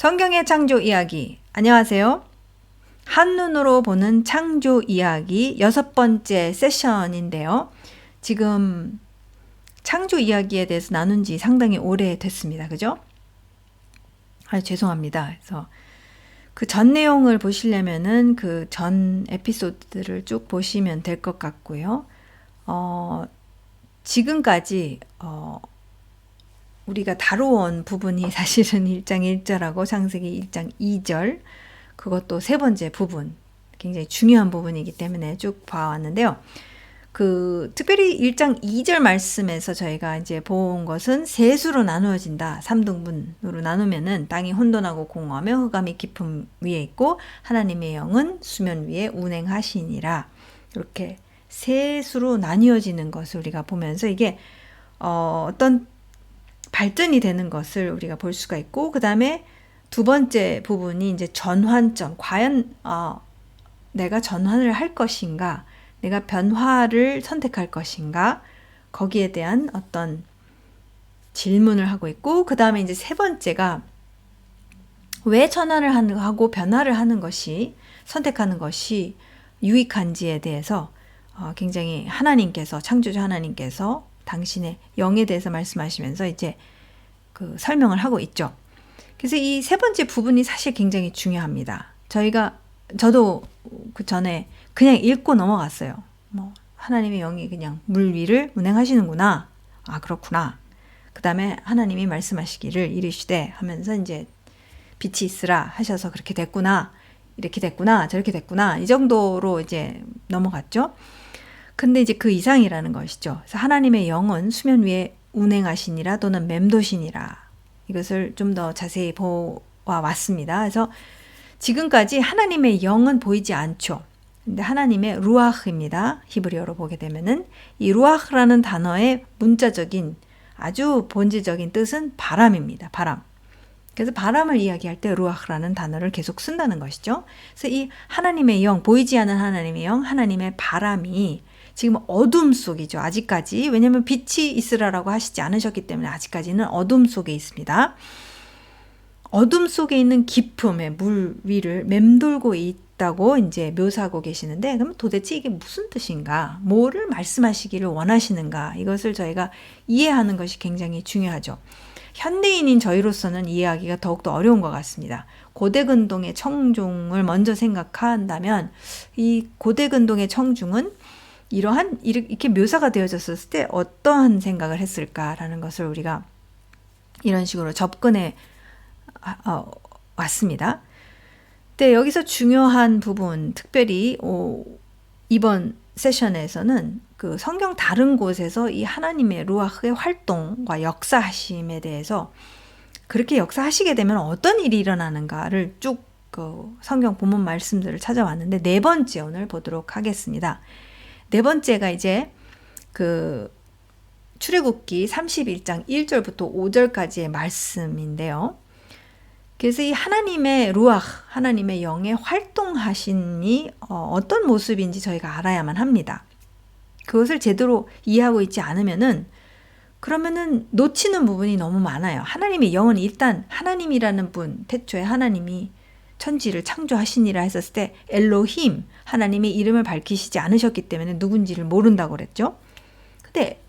성경의 창조 이야기. 안녕하세요. 한눈으로 보는 창조 이야기 6번째 세션인데요. 지금 창조 이야기에 대해서 나눈 지 상당히 오래됐습니다. 그죠? 죄송합니다. 그래서 그 전 내용을 보시려면은 그 전 에피소드들을 쭉 보시면 될 것 같고요. 지금까지 우리가 다루어온 부분이 사실은 1장 1절하고 창세기 1장 2절, 그것도 세 번째 부분, 굉장히 중요한 부분이기 때문에 쭉 봐왔는데요. 특별히 1장 2절 말씀에서 저희가 이제 본 것은 셋으로 나누어진다. 3등분으로 나누면은 땅이 혼돈하고 공허하며 흑암이 깊음 위에 있고 하나님의 영은 수면 위에 운행하시니라. 이렇게 셋으로 나뉘어지는 것을 우리가 보면서 이게 어떤 발전이 되는 것을 우리가 볼 수가 있고, 그 다음에 두 번째 부분이 이제 전환점. 과연 내가 전환을 할 것인가, 내가 변화를 선택할 것인가, 거기에 대한 어떤 질문을 하고 있고, 그 다음에 이제 세 번째가 왜 전환을 하고 변화를 하는 것이, 선택하는 것이 유익한지에 대해서 굉장히 하나님께서, 창조주 하나님께서 당신의 영에 대해서 말씀하시면서 이제 설명을 하고 있죠. 그래서 이 세 번째 부분이 사실 굉장히 중요합니다. 저도 그 전에 그냥 읽고 넘어갔어요. 하나님의 영이 그냥 물 위를 운행하시는구나. 그렇구나. 그 다음에 하나님이 말씀하시기를 이르시되 하면서 이제 빛이 있으라 하셔서 그렇게 됐구나. 이렇게 됐구나. 저렇게 됐구나. 이 정도로 이제 넘어갔죠. 근데 이제 그 이상이라는 것이죠. 그래서 하나님의 영은 수면 위에 운행하시니라 또는 맴도시니라. 이것을 좀 더 자세히 보아왔습니다. 그래서 지금까지 하나님의 영은 보이지 않죠. 근데 하나님의 루아흐입니다. 히브리어로 보게 되면은 이 루아흐라는 단어의 문자적인 아주 본질적인 뜻은 바람입니다. 바람. 그래서 바람을 이야기할 때 루아흐라는 단어를 계속 쓴다는 것이죠. 그래서 이 하나님의 영, 보이지 않는 하나님의 영, 하나님의 바람이 지금 어둠 속이죠. 아직까지. 왜냐하면 빛이 있으라라고 하시지 않으셨기 때문에 아직까지는 어둠 속에 있습니다. 어둠 속에 있는 깊음의 물 위를 맴돌고 있다고 이제 묘사하고 계시는데, 그럼 도대체 이게 무슨 뜻인가? 뭐를 말씀하시기를 원하시는가? 이것을 저희가 이해하는 것이 굉장히 중요하죠. 현대인인 저희로서는 이해하기가 더욱더 어려운 것 같습니다. 고대근동의 청중을 먼저 생각한다면 이 고대근동의 청중은 이렇게 묘사가 되어졌을 때 어떠한 생각을 했을까라는 것을 우리가 이런 식으로 접근해 왔습니다. 근데 여기서 중요한 부분, 특별히 이번 세션에서는 그 성경 다른 곳에서 이 하나님의 루아흐의 활동과 역사하심에 대해서, 그렇게 역사하시게 되면 어떤 일이 일어나는가를 쭉 성경 본문 말씀들을 찾아왔는데, 네 번째 오늘 보도록 하겠습니다. 네 번째가 이제 출애굽기 31장 1절부터 5절까지의 말씀인데요. 그래서 이 하나님의 루아흐, 하나님의 영의 활동하심이 어떤 모습인지 저희가 알아야만 합니다. 그것을 제대로 이해하고 있지 않으면은, 그러면은 놓치는 부분이 너무 많아요. 하나님의 영은 일단 하나님이라는 분, 태초에 하나님이 천지를 창조하시니라 했었을 때 엘로힘, 하나님의 이름을 밝히시지 않으셨기 때문에 누군지를 모른다고 그랬죠. 근데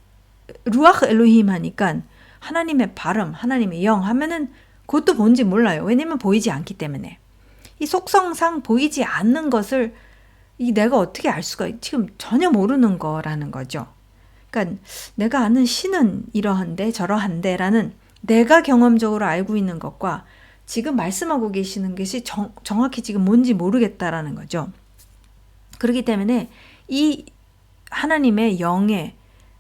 루아흐 엘로힘 하니까 하나님의 발음, 하나님의 영 하면은 그것도 뭔지 몰라요. 왜냐면 보이지 않기 때문에. 이 속성상 보이지 않는 것을 내가 어떻게 알 수가, 지금 전혀 모르는 거라는 거죠. 그러니까 내가 아는 신은 이러한데 저러한데 라는 내가 경험적으로 알고 있는 것과 지금 말씀하고 계시는 것이 정확히 지금 뭔지 모르겠다라는 거죠. 그렇기 때문에 이 하나님의 영의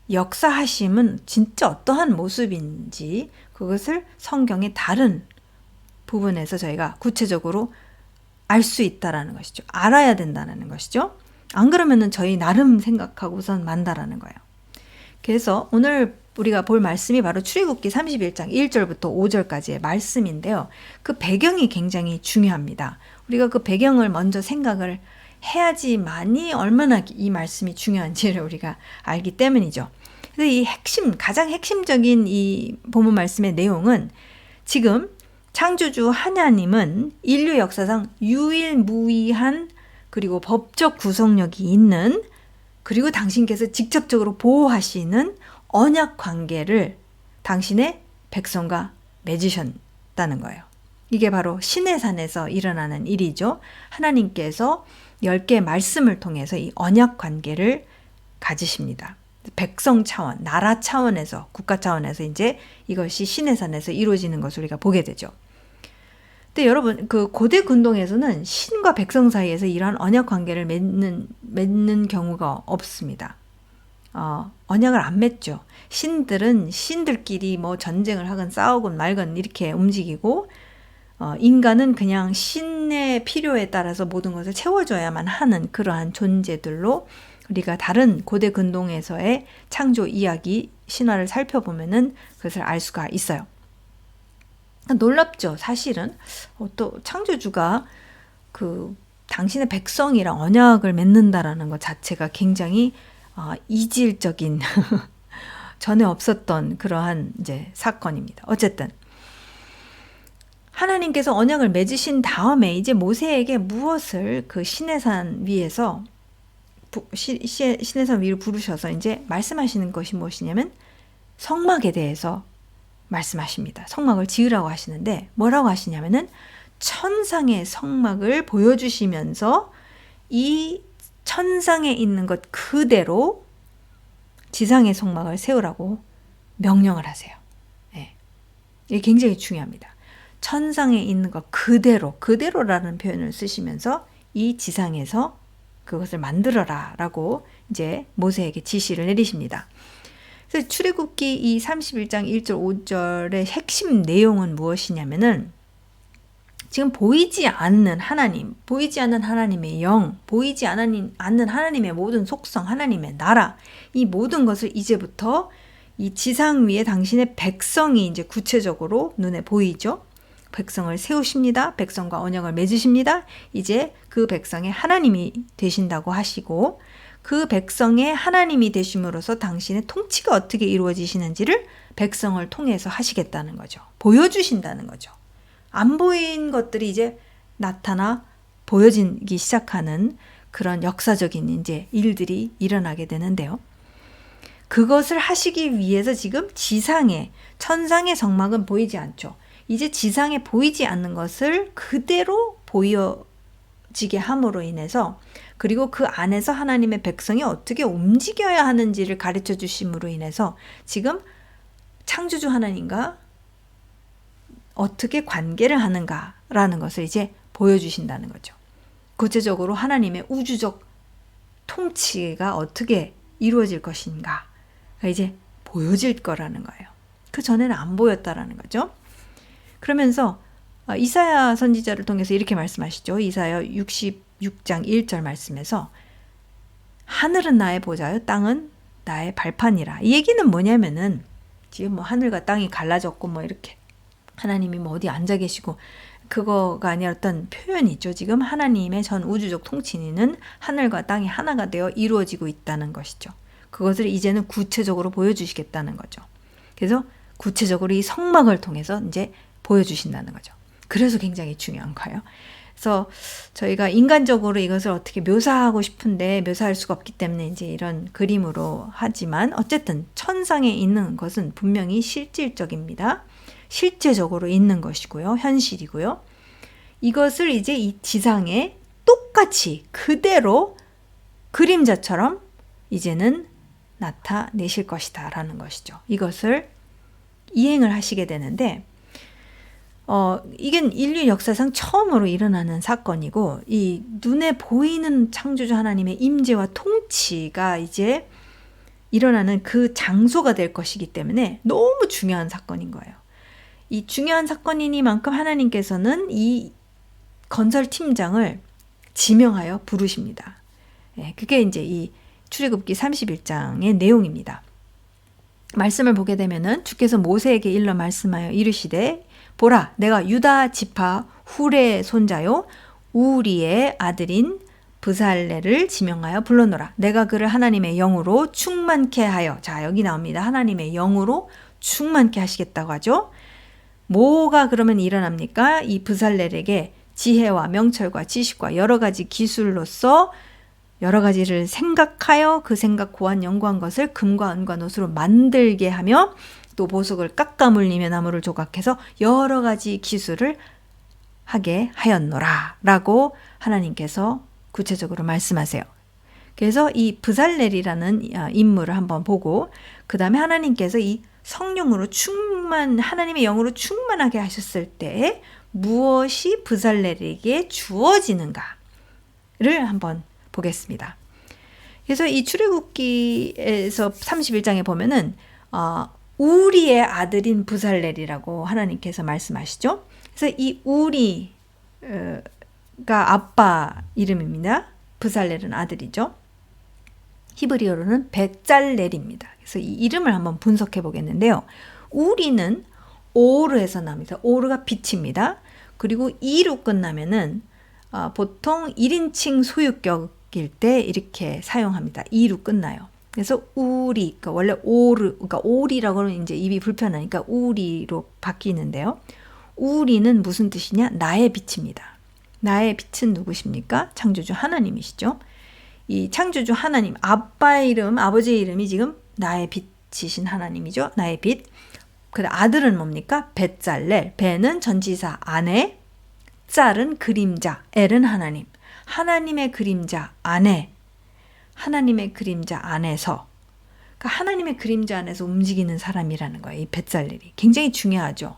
역사하심은 진짜 어떠한 모습인지 그것을 성경의 다른 부분에서 저희가 구체적으로 알 수 있다라는 것이죠. 알아야 된다는 것이죠. 안 그러면은 저희 나름 생각하고선 만다라는 거예요. 그래서 오늘 우리가 볼 말씀이 바로 출애굽기 31장 1절부터 5절까지의 말씀인데요. 그 배경이 굉장히 중요합니다. 우리가 그 배경을 먼저 생각을 해야지만이 얼마나 이 말씀이 중요한지를 우리가 알기 때문이죠. 그래서 이 가장 핵심적인 이 본문 말씀의 내용은 지금 창조주 하나님은 인류 역사상 유일무이한 그리고 법적 구속력이 있는 그리고 당신께서 직접적으로 보호하시는 언약 관계를 당신의 백성과 맺으셨다는 거예요. 이게 바로 시내산에서 일어나는 일이죠. 하나님께서 10개의 말씀을 통해서 이 언약 관계를 가지십니다. 백성 차원, 나라 차원에서, 국가 차원에서 이제 이것이 시내산에서 이루어지는 것을 우리가 보게 되죠. 근데 여러분, 그 고대 근동에서는 신과 백성 사이에서 이러한 언약 관계를 맺는 경우가 없습니다. 언약을 안 맺죠. 신들은 신들끼리 뭐 전쟁을 하건 싸우건 말건 이렇게 움직이고, 인간은 그냥 신의 필요에 따라서 모든 것을 채워줘야만 하는 그러한 존재들로 우리가 다른 고대 근동에서의 창조 이야기, 신화를 살펴보면은 그것을 알 수가 있어요. 놀랍죠. 사실은 또 창조주가 그 당신의 백성이랑 언약을 맺는다라는 것 자체가 굉장히 이질적인 전에 없었던 그러한 이제 사건입니다. 어쨌든 하나님께서 언약을 맺으신 다음에 이제 모세에게 무엇을 그 시내산 위에서 시내산 위로 부르셔서 이제 말씀하시는 것이 무엇이냐면 성막에 대해서 말씀하십니다. 성막을 지으라고 하시는데 뭐라고 하시냐면은 천상의 성막을 보여주시면서 이 천상에 있는 것 그대로 지상의 성막을 세우라고 명령을 하세요. 네. 이게 굉장히 중요합니다. 천상에 있는 것 그대로라는 표현을 쓰시면서 이 지상에서 그것을 만들어라 라고 이제 모세에게 지시를 내리십니다. 그래서 출애굽기 이 31장 1절 5절의 핵심 내용은 무엇이냐면은 지금 보이지 않는 하나님, 보이지 않는 하나님의 영, 보이지 않는 하나님의 모든 속성, 하나님의 나라, 이 모든 것을 이제부터 이 지상 위에 당신의 백성이 이제 구체적으로 눈에 보이죠. 백성을 세우십니다. 백성과 언약을 맺으십니다. 이제 그 백성의 하나님이 되신다고 하시고 그 백성의 하나님이 되심으로써 당신의 통치가 어떻게 이루어지시는지를 백성을 통해서 하시겠다는 거죠. 보여주신다는 거죠. 안 보인 것들이 이제 나타나 보여지기 시작하는 그런 역사적인 이제 일들이 일어나게 되는데요. 그것을 하시기 위해서 지금 지상에, 천상의 성막은 보이지 않죠. 이제 지상에 보이지 않는 것을 그대로 보여지게 함으로 인해서 그리고 그 안에서 하나님의 백성이 어떻게 움직여야 하는지를 가르쳐 주심으로 인해서 지금 창조주 하나님과 어떻게 관계를 하는가라는 것을 이제 보여주신다는 거죠. 구체적으로 하나님의 우주적 통치가 어떻게 이루어질 것인가 이제 보여질 거라는 거예요. 그 전에는 안 보였다라는 거죠. 그러면서 이사야 선지자를 통해서 이렇게 말씀하시죠. 이사야 66장 1절 말씀에서 하늘은 나의 보좌요 땅은 나의 발판이라. 이 얘기는 뭐냐면은 지금 뭐 하늘과 땅이 갈라졌고 뭐 이렇게 하나님이 뭐 어디 앉아 계시고 그거가 아니라 어떤 표현이죠. 지금 하나님의 전 우주적 통치는 하늘과 땅이 하나가 되어 이루어지고 있다는 것이죠. 그것을 이제는 구체적으로 보여주시겠다는 거죠. 그래서 구체적으로 이 성막을 통해서 이제 보여주신다는 거죠. 그래서 굉장히 중요한 거예요. 그래서 저희가 인간적으로 이것을 어떻게 묘사하고 싶은데 묘사할 수가 없기 때문에 이제 이런 그림으로 하지만 어쨌든 천상에 있는 것은 분명히 실질적입니다. 실제적으로 있는 것이고요. 현실이고요. 이것을 이제 이 지상에 똑같이 그대로 그림자처럼 이제는 나타내실 것이다 라는 것이죠. 이것을 이행을 하시게 되는데 이게 인류 역사상 처음으로 일어나는 사건이고 이 눈에 보이는 창조주 하나님의 임재와 통치가 이제 일어나는 그 장소가 될 것이기 때문에 너무 중요한 사건인 거예요. 이 중요한 사건이니만큼 하나님께서는 이 건설팀장을 지명하여 부르십니다. 그게 이제 이 출애굽기 31장의 내용입니다. 말씀을 보게 되면은 주께서 모세에게 일러 말씀하여 이르시되 보라 내가 유다 지파 훌의 손자요 우리의 아들인 브살레를 지명하여 불러노라. 내가 그를 하나님의 영으로 충만케 하여 자 여기 나옵니다. 하나님의 영으로 충만케 하시겠다고 하죠. 뭐가 그러면 일어납니까? 이 브살렐에게 지혜와 명철과 지식과 여러 가지 기술로서 여러 가지를 생각하여 그 생각 고한 연구한 것을 금과 은과 노수로 만들게 하며 또 보석을 깎아 물리며 나무를 조각해서 여러 가지 기술을 하게 하였노라 라고 하나님께서 구체적으로 말씀하세요. 그래서 이 브살렐이라는 인물을 한번 보고 그 다음에 하나님께서 이 성령으로 하나님의 영으로 충만하게 하셨을 때 무엇이 브살렐에게 주어지는가를 한번 보겠습니다. 그래서 이 출애굽기에서 31장에 보면은 우리의 아들인 브살렐이라고 하나님께서 말씀하시죠. 그래서 이 우리가 아빠 이름입니다. 브살렐은 아들이죠. 히브리어로는 베짤렐입니다. 그래서 이 이름을 한번 분석해 보겠는데요. 우리는 오르에서 납니다. 오르가 빛입니다. 그리고 이로 끝나면은 보통 1인칭 소유격일 때 이렇게 사용합니다. 이로 끝나요. 그래서 우리, 그러니까 원래 오르, 그러니까 오리라고 하면 이제 입이 불편하니까 우리로 바뀌는데요. 우리는 무슨 뜻이냐? 나의 빛입니다. 나의 빛은 누구십니까? 창조주 하나님이시죠. 이 창조주 하나님, 아빠의 이름, 아버지의 이름이 지금 나의 빛이신 하나님이죠. 나의 빛. 그 아들은 뭡니까? 베짤렐. 베는 전치사 안에, 짤은 그림자, 엘은 하나님. 하나님의 그림자 안에, 하나님의 그림자 안에서, 그러니까 하나님의 그림자 안에서 움직이는 사람이라는 거예요. 이 베짤렐이. 굉장히 중요하죠.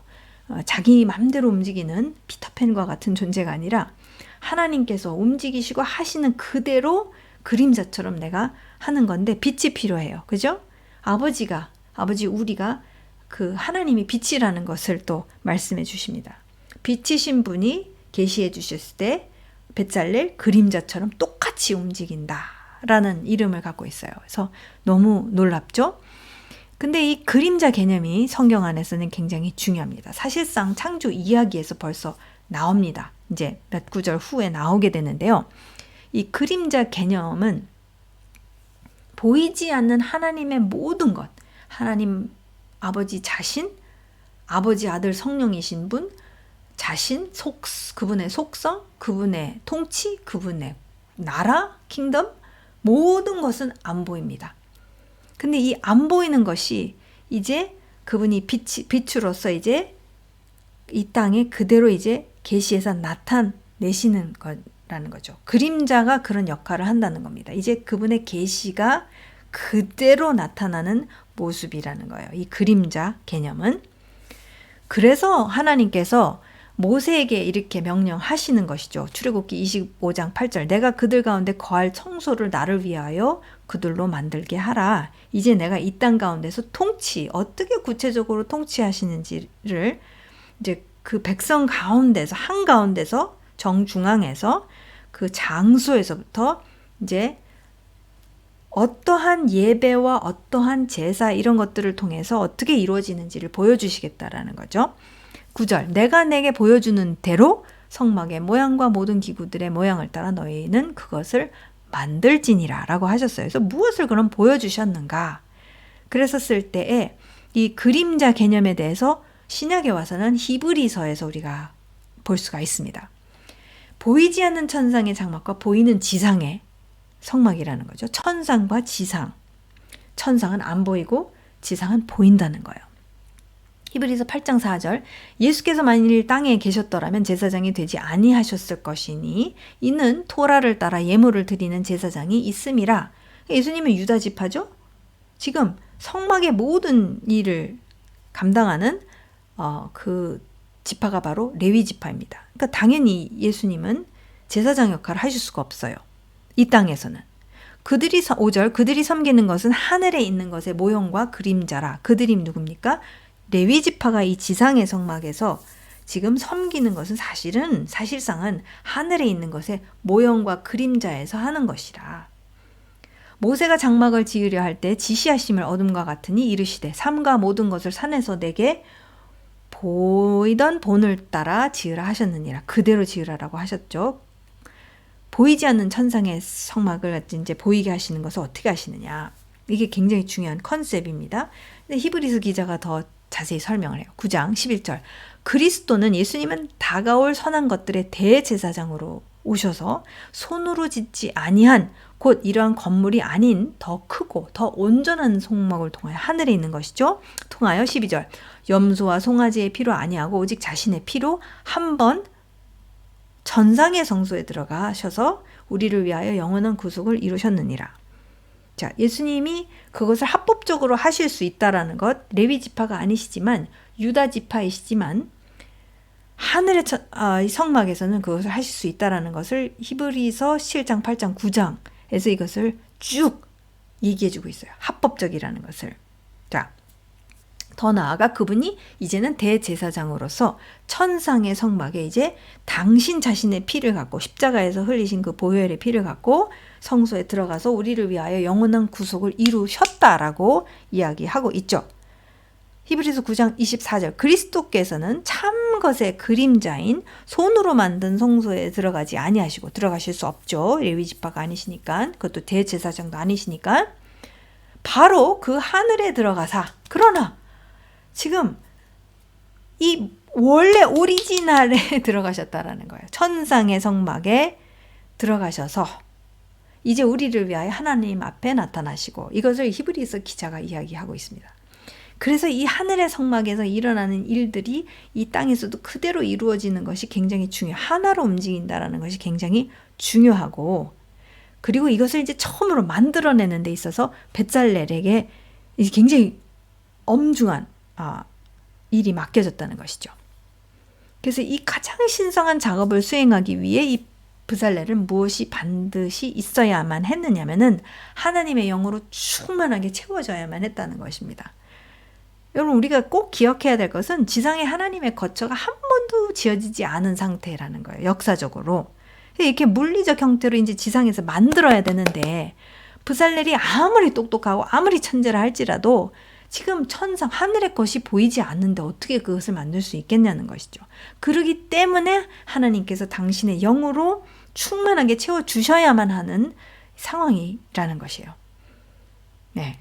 자기 마음대로 움직이는 피터팬과 같은 존재가 아니라 하나님께서 움직이시고 하시는 그대로 그림자처럼 내가 하는 건데 빛이 필요해요. 그죠? 아버지 우리가 그 하나님이 빛이라는 것을 또 말씀해 주십니다. 빛이신 분이 계시해 주셨을 때 베짤렐 그림자처럼 똑같이 움직인다라는 이름을 갖고 있어요. 그래서 너무 놀랍죠? 근데 이 그림자 개념이 성경 안에서는 굉장히 중요합니다. 사실상 창조 이야기에서 벌써 나옵니다. 이제 몇 구절 후에 나오게 되는데요. 이 그림자 개념은 보이지 않는 하나님의 모든 것, 하나님 아버지 자신, 아버지 아들 성령이신 분 자신, 그분의 속성, 그분의 통치, 그분의 나라, 킹덤, 모든 것은 안 보입니다. 근데 이 안 보이는 것이 이제 그분이 빛으로서 이제 이 땅에 그대로 이제 계시해서 나타내시는 거라는 거죠. 그림자가 그런 역할을 한다는 겁니다. 이제 그분의 계시가 그대로 나타나는 모습이라는 거예요. 이 그림자 개념은. 그래서 하나님께서 모세에게 이렇게 명령하시는 것이죠. 출애굽기 25장 8절 내가 그들 가운데 거할 청소를 나를 위하여 그들로 만들게 하라. 이제 내가 이 땅 가운데서 어떻게 구체적으로 통치하시는지를 이제 그 백성 가운데서 한가운데서 정중앙에서 그 장소에서부터 이제 어떠한 예배와 어떠한 제사 이런 것들을 통해서 어떻게 이루어지는지를 보여주시겠다라는 거죠. 9절 내가 내게 보여주는 대로 성막의 모양과 모든 기구들의 모양을 따라 너희는 그것을 만들지니라 라고 하셨어요. 그래서 무엇을 그럼 보여주셨는가? 그랬었을 때에 이 그림자 개념에 대해서 신약에 와서는 히브리서에서 우리가 볼 수가 있습니다. 보이지 않는 천상의 장막과 보이는 지상의 성막이라는 거죠. 천상과 지상. 천상은 안 보이고 지상은 보인다는 거예요. 히브리서 8장 4절 예수께서 만일 땅에 계셨더라면 제사장이 되지 아니하셨을 것이니 이는 토라를 따라 예물을 드리는 제사장이 있음이라. 예수님은 유다 지파죠. 지금 성막의 모든 일을 감당하는 그 지파가 바로 레위 지파입니다. 그러니까 당연히 예수님은 제사장 역할을 하실 수가 없어요. 이 땅에서는. 5절 그들이 섬기는 것은 하늘에 있는 것의 모형과 그림자라. 그들이 누굽니까? 레위 지파가 이 지상의 성막에서 지금 섬기는 것은 사실상은 하늘에 있는 것의 모형과 그림자에서 하는 것이라. 모세가 장막을 지으려 할 때 지시하심을 얻음과 같으니 이르시되 삼가 모든 것을 산에서 내게 보이던 본을 따라 지으라 하셨느니라. 그대로 지으라라고 하셨죠. 보이지 않는 천상의 성막을 이제 보이게 하시는 것을 어떻게 하시느냐. 이게 굉장히 중요한 컨셉입니다. 근데 히브리서 기자가 더 자세히 설명을 해요. 9장 11절 그리스도는 예수님은 다가올 선한 것들의 대제사장으로 오셔서 손으로 짓지 아니한 곧 이러한 건물이 아닌 더 크고 더 온전한 성막을 통하여 하늘에 있는 것이죠. 통하여 12절 염소와 송아지의 피로 아니하고 오직 자신의 피로 한 번 전상의 성소에 들어가셔서 우리를 위하여 영원한 구속을 이루셨느니라. 자, 예수님이 그것을 합법적으로 하실 수 있다라는 것, 레위 지파가 아니시지만 유다 지파이시지만 하늘의 성막에서는 그것을 하실 수 있다라는 것을 히브리서 7장, 8장, 9장에서 이것을 쭉 얘기해주고 있어요. 합법적이라는 것을. 자, 더 나아가 그분이 이제는 대제사장으로서 천상의 성막에 이제 당신 자신의 피를 갖고 십자가에서 흘리신 그 보혈의 피를 갖고 성소에 들어가서 우리를 위하여 영원한 구속을 이루셨다라고 이야기하고 있죠. 히브리서 9장 24절 그리스도께서는 참 것의 그림자인 손으로 만든 성소에 들어가지 아니하시고 들어가실 수 없죠. 레위 지파가 아니시니까 그것도 대제사장도 아니시니까 바로 그 하늘에 들어가사 그러나 지금 이 원래 오리지널에 들어가셨다라는 거예요. 천상의 성막에 들어가셔서 이제 우리를 위하여 하나님 앞에 나타나시고 이것을 히브리서 기자가 이야기하고 있습니다. 그래서 이 하늘의 성막에서 일어나는 일들이 이 땅에서도 그대로 이루어지는 것이 굉장히 중요해요. 하나로 움직인다라는 것이 굉장히 중요하고 그리고 이것을 이제 처음으로 만들어내는 데 있어서 벳살렐에게 굉장히 엄중한 일이 맡겨졌다는 것이죠. 그래서 이 가장 신성한 작업을 수행하기 위해 이 벳살렐은 무엇이 반드시 있어야만 했느냐면은 하나님의 영으로 충만하게 채워져야만 했다는 것입니다. 여러분 우리가 꼭 기억해야 될 것은 지상에 하나님의 거처가 한 번도 지어지지 않은 상태라는 거예요. 역사적으로. 이렇게 물리적 형태로 이제 지상에서 만들어야 되는데 벳살렐이 아무리 똑똑하고 아무리 천재라 할지라도 지금 천상 하늘의 것이 보이지 않는데 어떻게 그것을 만들 수 있겠냐는 것이죠. 그러기 때문에 하나님께서 당신의 영으로 충만하게 채워주셔야만 하는 상황이라는 것이에요. 네.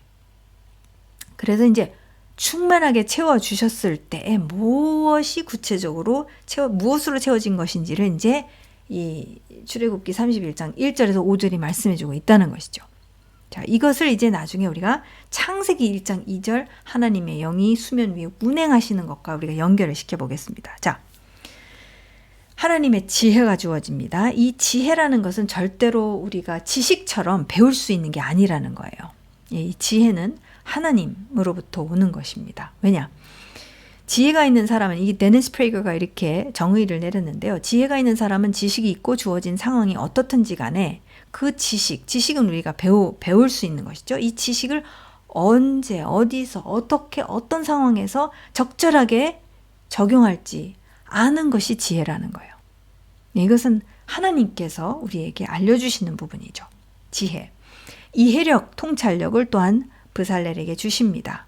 그래서 이제 충만하게 채워주셨을 때 무엇이 구체적으로 무엇으로 채워진 것인지를 이제 이 출애굽기 31장 1절에서 5절이 말씀해주고 있다는 것이죠. 자, 이것을 이제 나중에 우리가 창세기 1장 2절 하나님의 영이 수면 위에 운행하시는 것과 우리가 연결을 시켜보겠습니다. 자, 하나님의 지혜가 주어집니다. 이 지혜라는 것은 절대로 우리가 지식처럼 배울 수 있는 게 아니라는 거예요. 이 지혜는 하나님으로부터 오는 것입니다. 왜냐? 지혜가 있는 사람은 이 데니스 프레이거가 이렇게 정의를 내렸는데요. 지혜가 있는 사람은 지식이 있고 주어진 상황이 어떻든지 간에 그 지식은 우리가 배울 수 있는 것이죠. 이 지식을 언제, 어디서, 어떻게, 어떤 상황에서 적절하게 적용할지 아는 것이 지혜라는 거예요. 이것은 하나님께서 우리에게 알려주시는 부분이죠. 지혜. 이해력, 통찰력을 또한 벳살렐에게 주십니다.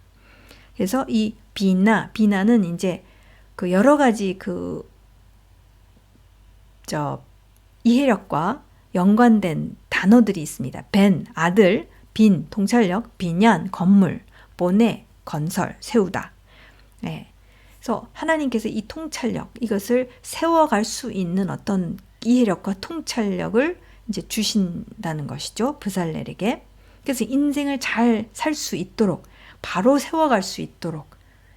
그래서 이 비나는 이제 그 여러 가지 이해력과 연관된 단어들이 있습니다. 벤, 아들, 빈, 통찰력, 빈얀, 건물, 보내, 건설, 세우다. 네. 그래서 하나님께서 이 통찰력, 이것을 세워갈 수 있는 어떤 이해력과 통찰력을 이제 주신다는 것이죠. 벳살렐에게. 그래서 인생을 잘 살 수 있도록, 바로 세워갈 수 있도록,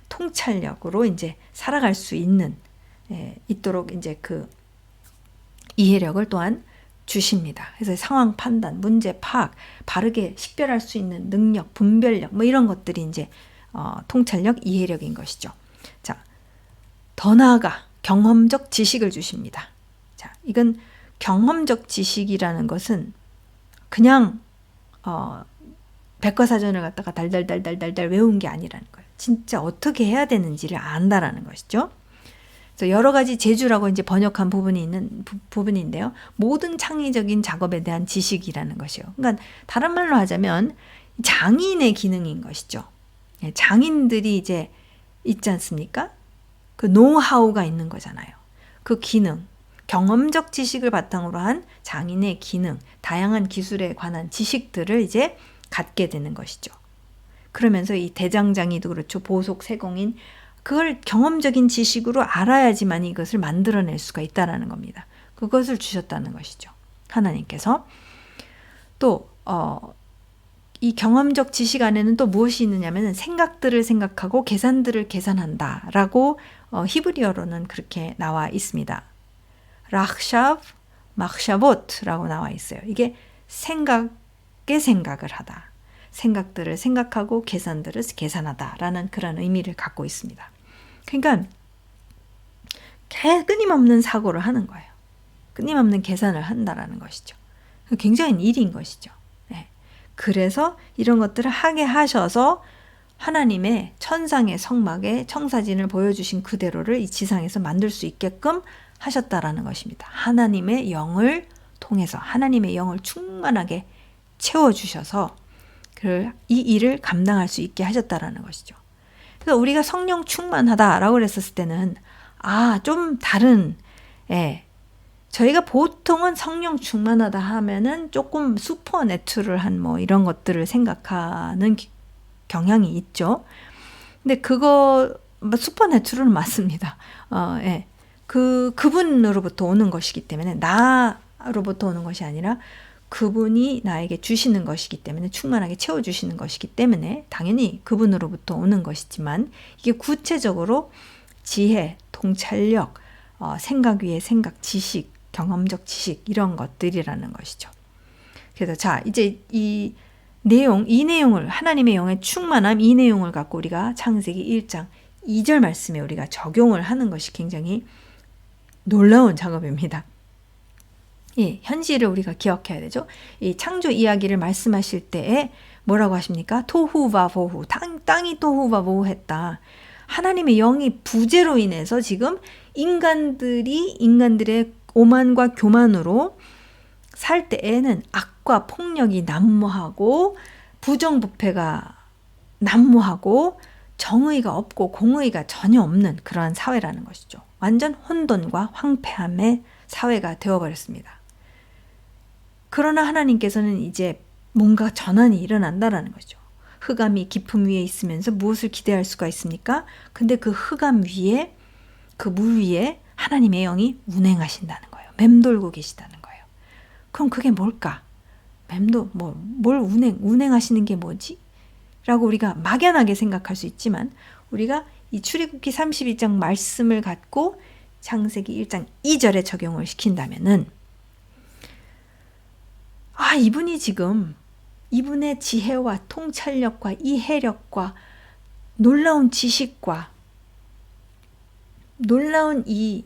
통찰력으로 이제 살아갈 수 있도록 이제 그 이해력을 또한 주십니다. 그래서 상황 판단, 문제 파악, 바르게 식별할 수 있는 능력, 분별력, 뭐 이런 것들이 이제 통찰력, 이해력인 것이죠. 자, 더 나아가 경험적 지식을 주십니다. 자, 이건 경험적 지식이라는 것은 그냥 백과사전을 갖다가 달달달달달달 외운 게 아니라는 거예요. 진짜 어떻게 해야 되는지를 안다라는 것이죠. 그래서 여러 가지 재주라고 이제 번역한 부분인데요. 모든 창의적인 작업에 대한 지식이라는 것이요. 그러니까 다른 말로 하자면 장인의 기능인 것이죠. 장인들이 이제 있지 않습니까? 그 노하우가 있는 거잖아요. 그 기능, 경험적 지식을 바탕으로 한 장인의 기능, 다양한 기술에 관한 지식들을 이제 갖게 되는 것이죠. 그러면서 이 대장장이도 그렇죠. 보석 세공인 그걸 경험적인 지식으로 알아야지만 이것을 만들어낼 수가 있다는 겁니다. 그것을 주셨다는 것이죠. 하나님께서. 또 이 경험적 지식 안에는 또 무엇이 있느냐면 생각들을 생각하고 계산들을 계산한다라고 히브리어로는 그렇게 나와 있습니다. 락샤브, 막샤봇라고 나와 있어요. 이게 생각의 생각을 하다. 생각들을 생각하고 계산들을 계산하다라는 그런 의미를 갖고 있습니다. 그러니까 끊임없는 사고를 하는 거예요. 끊임없는 계산을 한다라는 것이죠. 굉장히 일인 것이죠. 네. 그래서 이런 것들을 하게 하셔서 하나님의 천상의 성막의 청사진을 보여주신 그대로를 이 지상에서 만들 수 있게끔 하셨다라는 것입니다. 하나님의 영을 통해서 하나님의 영을 충만하게 채워주셔서 이 일을 감당할 수 있게 하셨다라는 것이죠. 그래서 우리가 성령 충만하다라고 그랬었을 때는 좀 다른 저희가 보통은 성령 충만하다 하면은 조금 슈퍼내추럴한 뭐 이런 것들을 생각하는 경향이 있죠. 근데 그거 슈퍼내추럴은 맞습니다. 그분으로부터 오는 것이기 때문에 나로부터 오는 것이 아니라 그분이 나에게 주시는 것이기 때문에 충만하게 채워주시는 것이기 때문에 당연히 그분으로부터 오는 것이지만 이게 구체적으로 지혜, 통찰력, 생각 위에 생각, 지식, 경험적 지식 이런 것들이라는 것이죠. 그래서 자 이제 이 내용을 하나님의 영의 충만함 이 내용을 갖고 우리가 창세기 1장 2절 말씀에 우리가 적용을 하는 것이 굉장히 놀라운 작업입니다. 현실을 우리가 기억해야 되죠. 이 창조 이야기를 말씀하실 때에 뭐라고 하십니까? 토후바보후. 땅이 토후바보후했다. 하나님의 영이 부재로 인해서 지금 인간들의 오만과 교만으로 살 때에는 악과 폭력이 난무하고 부정부패가 난무하고 정의가 없고 공의가 전혀 없는 그러한 사회라는 것이죠. 완전 혼돈과 황폐함의 사회가 되어버렸습니다. 그러나 하나님께서는 이제 뭔가 전환이 일어난다라는 거죠. 흑암이 깊음 위에 있으면서 무엇을 기대할 수가 있습니까? 근데 그 흑암 위에 그 물 위에 하나님의 영이 운행하신다는 거예요. 맴돌고 계시다는 거예요. 그럼 그게 뭘까? 뭘 운행하시는 게 뭐지? 라고 우리가 막연하게 생각할 수 있지만 우리가 이 출애굽기 32장 말씀을 갖고 창세기 1장 2절에 적용을 시킨다면은 이분이 지금 이분의 지혜와 통찰력과 이해력과 놀라운 지식과 놀라운 이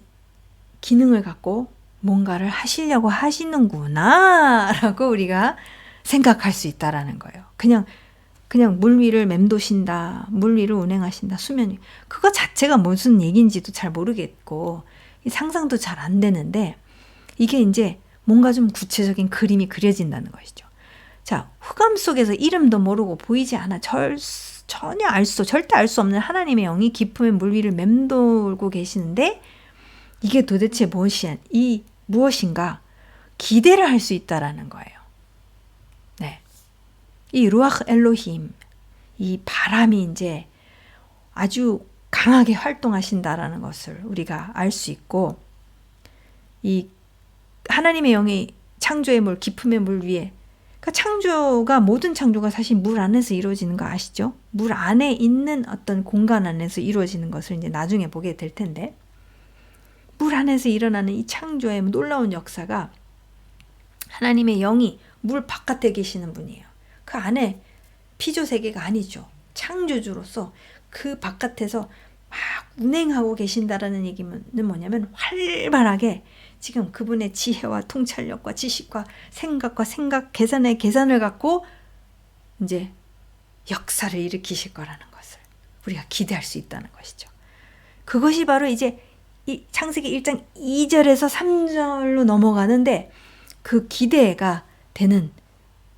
기능을 갖고 뭔가를 하시려고 하시는구나 라고 우리가 생각할 수 있다라는 거예요. 그냥 물 위를 맴도신다, 물 위를 운행하신다, 수면 위. 그거 자체가 무슨 얘기인지도 잘 모르겠고 상상도 잘 안 되는데 이게 이제 뭔가 좀 구체적인 그림이 그려진다는 것이죠. 자, 흑암 속에서 이름도 모르고 보이지 않아 절대 알 수 없는 하나님의 영이 깊음의 물 위를 맴돌고 계시는데 이게 도대체 무엇인가 기대를 할 수 있다라는 거예요. 네. 이 루아흐 엘로힘, 이 바람이 이제 아주 강하게 활동하신다라는 것을 우리가 알 수 있고 이 하나님의 영이 창조의 물, 깊음의 물 위에 그러니까 모든 창조가 사실 물 안에서 이루어지는 거 아시죠? 물 안에 있는 어떤 공간 안에서 이루어지는 것을 이제 나중에 보게 될 텐데 물 안에서 일어나는 이 창조의 놀라운 역사가 하나님의 영이 물 바깥에 계시는 분이에요. 그 안에 피조세계가 아니죠. 창조주로서 그 바깥에서 막 운행하고 계신다라는 얘기는 뭐냐면 활발하게 지금 그분의 지혜와 통찰력과 지식과 생각, 계산을 갖고 이제 역사를 일으키실 거라는 것을 우리가 기대할 수 있다는 것이죠. 그것이 바로 이제 이 창세기 1장 2절에서 3절로 넘어가는데 그 기대가 되는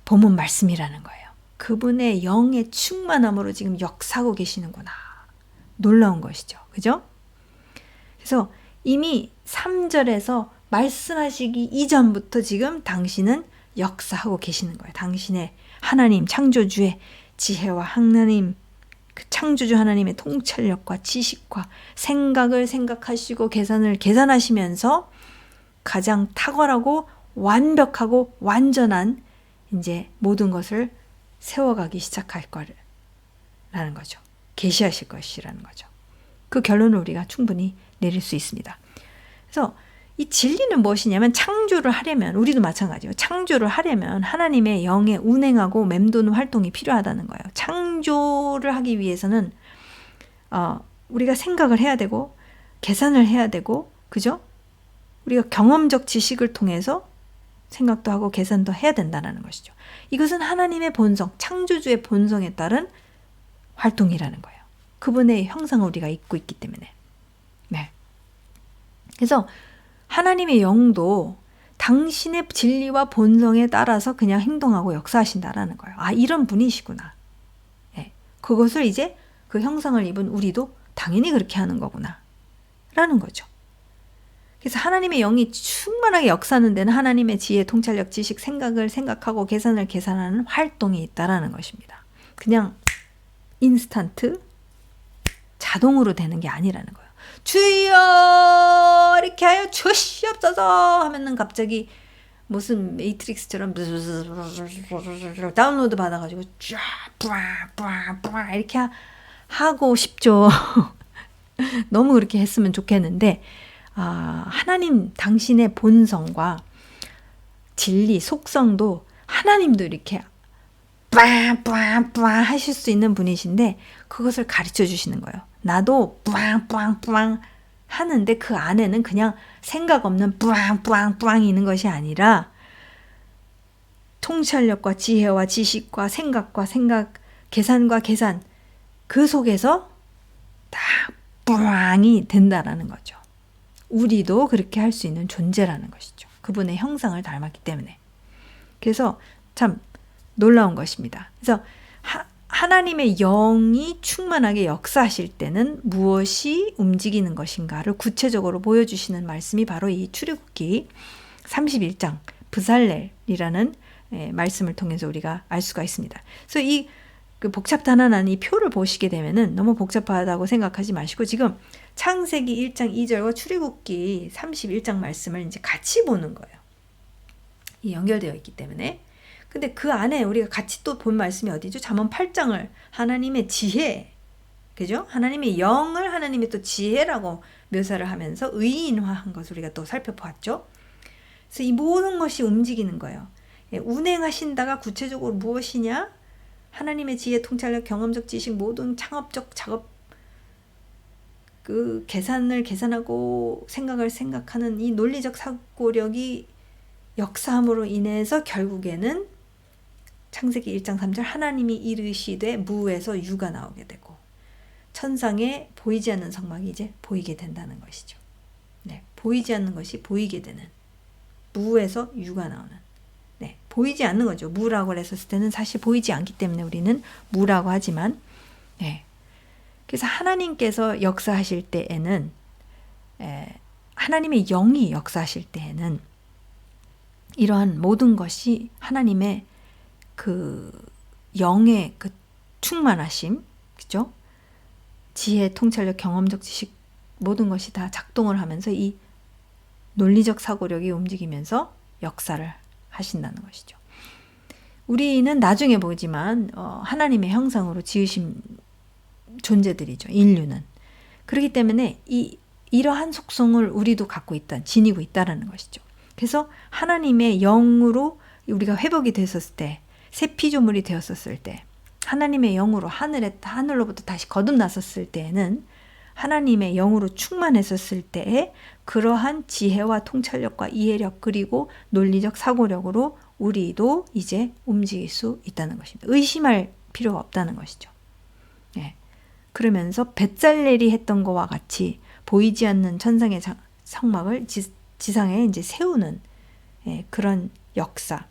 본문 말씀이라는 거예요. 그분의 영의 충만함으로 지금 역사하고 계시는구나. 놀라운 것이죠. 그죠? 그래서 이미 3절에서 말씀하시기 이전부터 지금 당신은 역사하고 계시는 거예요. 당신의 하나님 창조주의 지혜와 하나님 그 창조주 하나님의 통찰력과 지식과 생각을 생각하시고 계산을 계산하시면서 가장 탁월하고 완벽하고 완전한 이제 모든 것을 세워가기 시작할 거라는 거죠. 계시하실 것이라는 거죠. 그 결론을 우리가 충분히 내릴 수 있습니다. 그래서 이 진리는 무엇이냐면 창조를 하려면 우리도 마찬가지예요. 창조를 하려면 하나님의 영의 운행하고 맴도는 활동이 필요하다는 거예요. 창조를 하기 위해서는 우리가 생각을 해야 되고 계산을 해야 되고 그죠? 우리가 경험적 지식을 통해서 생각도 하고 계산도 해야 된다는 것이죠. 이것은 하나님의 본성, 창조주의 본성에 따른 활동이라는 거예요. 그분의 형상을 우리가 입고 있기 때문에. 네. 그래서 하나님의 영도 당신의 진리와 본성에 따라서 그냥 행동하고 역사하신다라는 거예요. 이런 분이시구나. 네. 그것을 이제 그 형상을 입은 우리도 당연히 그렇게 하는 거구나. 라는 거죠. 그래서 하나님의 영이 충만하게 역사하는 데는 하나님의 지혜, 통찰력, 지식, 생각을 생각하고 계산을 계산하는 활동이 있다라는 것입니다. 그냥 인스턴트 자동으로 되는 게 아니라는 거예요. 주여 이렇게 하여 주시옵소서 하면은 갑자기 무슨 매트릭스처럼 다운로드 받아가지고 쫙 이렇게 하고 싶죠. 너무 그렇게 했으면 좋겠는데 하나님 당신의 본성과 진리, 속성도 하나님도 이렇게 뿌앙 하실 수 있는 분이신데 그것을 가르쳐 주시는 거예요. 나도 뿌앙 하는데 그 안에는 그냥 생각 없는 뿌앙이 있는 것이 아니라 통찰력과 지혜와 지식과 생각, 계산과 계산 그 속에서 다 뿌앙이 된다라는 거죠. 우리도 그렇게 할 수 있는 존재라는 것이죠. 그분의 형상을 닮았기 때문에. 그래서 참 놀라운 것입니다. 그래서 하나님의 영이 충만하게 역사하실 때는 무엇이 움직이는 것인가를 구체적으로 보여주시는 말씀이 바로 이 출애굽기 31장 브살렐이라는 말씀을 통해서 우리가 알 수가 있습니다. 그래서 이 복잡단단한 이 표를 보시게 되면은 너무 복잡하다고 생각하지 마시고 지금 창세기 1장 2절과 출애굽기 31장 말씀을 이제 같이 보는 거예요. 이 연결되어 있기 때문에. 근데 그 안에 우리가 같이 또 본 말씀이 어디죠? 잠언 8장을 하나님의 지혜, 그죠? 하나님의 영을 하나님의 또 지혜라고 묘사를 하면서 의인화한 것을 우리가 또 살펴보았죠. 그래서 이 모든 것이 움직이는 거예요. 운행하신다가 구체적으로 무엇이냐? 하나님의 지혜, 통찰력, 경험적 지식, 모든 창업적 작업, 그 계산을 계산하고 생각을 생각하는 이 논리적 사고력이 역사함으로 인해서 결국에는 창세기 1장 3절 하나님이 이르시되 무에서 유가 나오게 되고 천상에 보이지 않는 성막이 이제 보이게 된다는 것이죠. 네, 보이지 않는 것이 보이게 되는 무에서 유가 나오는 네, 보이지 않는 거죠. 무라고 했었을 때는 사실 보이지 않기 때문에 우리는 무라고 하지만 네. 그래서 하나님께서 역사하실 때에는 하나님의 영이 역사하실 때에는 이러한 모든 것이 하나님의 그 영의 그 충만하심, 그죠? 지혜, 통찰력, 경험적 지식 모든 것이 다 작동을 하면서 이 논리적 사고력이 움직이면서 역사를 하신다는 것이죠. 우리는 나중에 보지만 하나님의 형상으로 지으신 존재들이죠. 인류는. 그렇기 때문에 이러한 속성을 우리도 갖고 있다, 지니고 있다라는 것이죠. 그래서 하나님의 영으로 우리가 회복이 됐었을 때, 새 피조물이 되었었을 때, 하나님의 영으로 하늘로부터 다시 거듭났었을 때에는 하나님의 영으로 충만했었을 때에 그러한 지혜와 통찰력과 이해력 그리고 논리적 사고력으로 우리도 이제 움직일 수 있다는 것입니다. 의심할 필요가 없다는 것이죠. 네. 그러면서 벳살렐이 했던 것과 같이 보이지 않는 천상의 성막을 지상에 이제 세우는 그런 역사,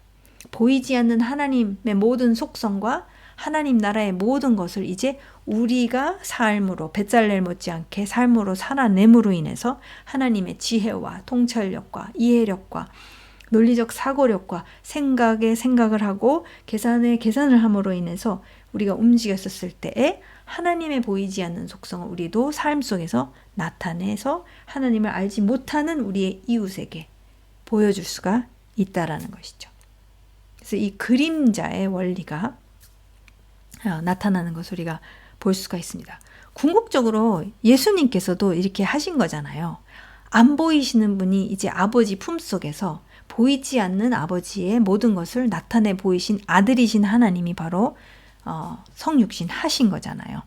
보이지 않는 하나님의 모든 속성과 하나님 나라의 모든 것을 이제 우리가 삶으로 벳살렐 못지않게 삶으로 살아냄으로 인해서 하나님의 지혜와 통찰력과 이해력과 논리적 사고력과 생각을 하고 계산을 함으로 인해서 우리가 움직였었을 때에 하나님의 보이지 않는 속성을 우리도 삶 속에서 나타내서 하나님을 알지 못하는 우리의 이웃에게 보여줄 수가 있다라는 것이죠. 그래서 이 그림자의 원리가 나타나는 것을 우리가 볼 수가 있습니다. 궁극적으로 예수님께서도 이렇게 하신 거잖아요. 안 보이시는 분이 이제 아버지 품속에서 보이지 않는 아버지의 모든 것을 나타내 보이신 아들이신 하나님이 바로 성육신 하신 거잖아요.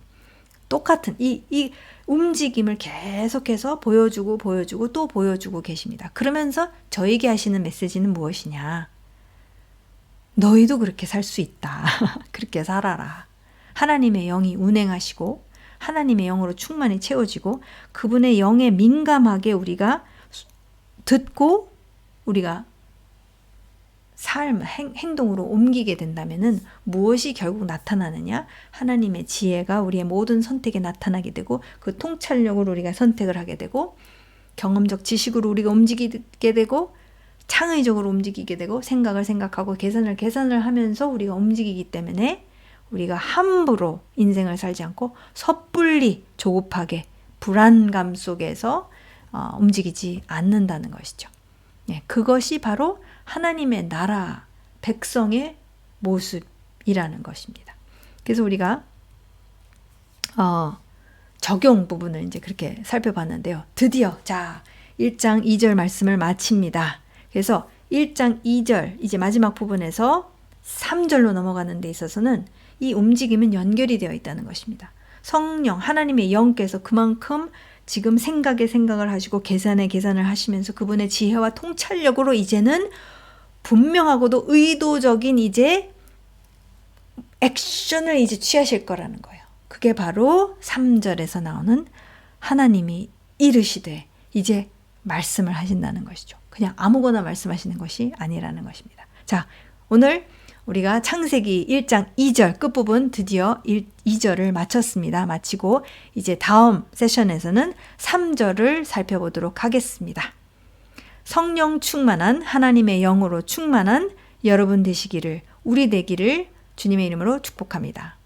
똑같은 이 움직임을 계속해서 보여주고 또 보여주고 계십니다. 그러면서 저에게 하시는 메시지는 무엇이냐? 너희도 그렇게 살 수 있다. 그렇게 살아라. 하나님의 영이 운행하시고 하나님의 영으로 충만히 채워지고 그분의 영에 민감하게 우리가 듣고 우리가 행동으로 옮기게 된다면은 무엇이 결국 나타나느냐? 하나님의 지혜가 우리의 모든 선택에 나타나게 되고 그 통찰력으로 우리가 선택을 하게 되고 경험적 지식으로 우리가 움직이게 되고 창의적으로 움직이게 되고 생각하고 계산을 하면서 우리가 움직이기 때문에 우리가 함부로 인생을 살지 않고 섣불리 조급하게 불안감 속에서 움직이지 않는다는 것이죠. 네, 그것이 바로 하나님의 나라 백성의 모습이라는 것입니다. 그래서 우리가 적용 부분을 이제 그렇게 살펴봤는데요. 드디어 1장 2절 말씀을 마칩니다. 그래서 1장 2절 이제 마지막 부분에서 3절로 넘어가는 데 있어서는 이 움직임은 연결이 되어 있다는 것입니다. 성령 하나님의 영께서 그만큼 지금 생각을 하시고 계산을 하시면서 그분의 지혜와 통찰력으로 이제는 분명하고도 의도적인 이제 액션을 이제 취하실 거라는 거예요. 그게 바로 3절에서 나오는 하나님이 이르시되 이제 말씀을 하신다는 것이죠. 그냥 아무거나 말씀하시는 것이 아니라는 것입니다. 자, 오늘 우리가 창세기 1장 2절 끝부분 드디어 2절을 마치고 이제 다음 세션에서는 3절을 살펴보도록 하겠습니다. 성령 충만한 하나님의 영으로 충만한 여러분 되시기를 우리 되기를 주님의 이름으로 축복합니다.